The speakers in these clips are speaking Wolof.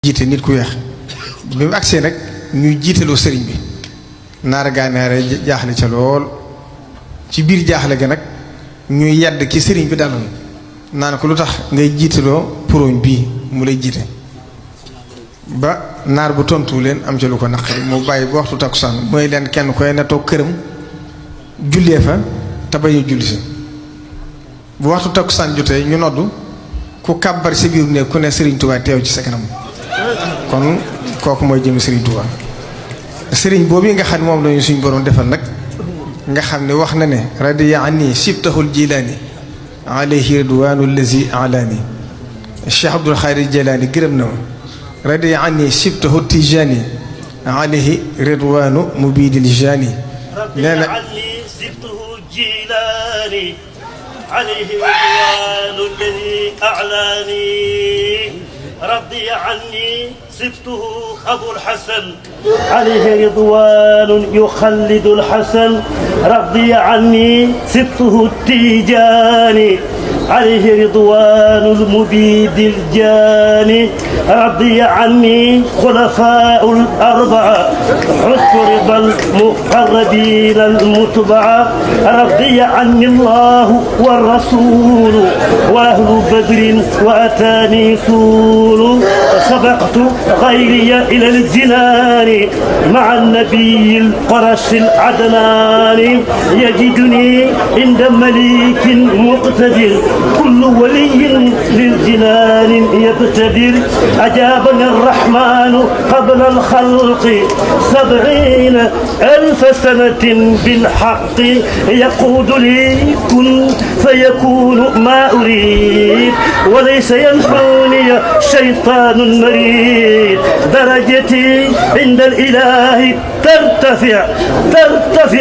jiite nit ku weex bi mu agsee nag ñuy jiitaloo sëriñ bi naara gànnaare jaaxle ca lool ci biir jaaxle ga nag ñuy yàdd ki sëriñ bi daloon naan ko lu tax ngay jiitaloo puroñ bii mu lay jiite ba naar bu tontu leen am ca lu ko naqari mu bàyyi ba waxtu takkusaan mooy leen kenn koy na toog këram jullee fa te bañ a julli si bu waxtu takkusaan jotee ñu noddu ku kàbbar si biir ne ku ne Serigne Touba teew ci sa kanam kon kooku mooy jëmi Serigne Touba Serigne boobu nga xam ne moom lañu suñ borom defal nag nga xam ne wax na ne radiya anni sibtahul jilaani alayhi ridwaanu lazi alaani Cheikh Abdoul Khadir Jilaani gërëm na ma radiya anni sibtahu tijaani alayhi ridwaanu mubidil jaani nee na عليه رضوان الذي أعلاني رضي عني سبته أبو الحسن عليه رضوان يخلد الحسن رضي عني سبته التيجاني عليه رضوان المبيد الجاني رضي عني خلفاء الأربعة حسن رضا المقربين المتبعة رضي عني الله والرسول وأهل بدر وأتاني سول سبقت غيري إلى الجنان مع النبي القرش العدناني يجدني عند مليك مقتدر كل ولي للجنان يبتدر أجابني الرحمن قبل الخلق 70,000 سنة بالحق يقود لي كن فيكون ما أريد وليس ينفعني شيطان مريد درجتي عند الإله ترتفع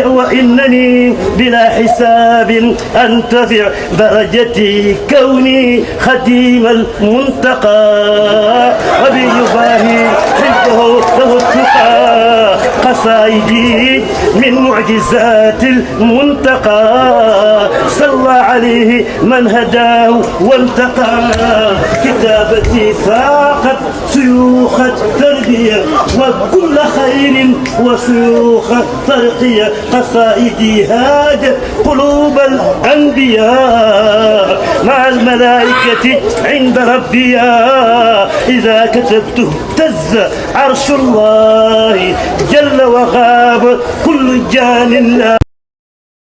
وإنني بلا حساب أنتفع درجتي كوني خديم المنتقى وبي يباهي حبه له التقى قصائدي من معجزات المنتقى صلى عليه من هداه وانتقى كتابتي فاقت شيوخ التربية وكل خير وشيوخ الترقية قصائدي هاجت قلوب الأنبياء مع الملائكة عند ربي إذا كتبته اهتز عرش الله جل وغاب كل جان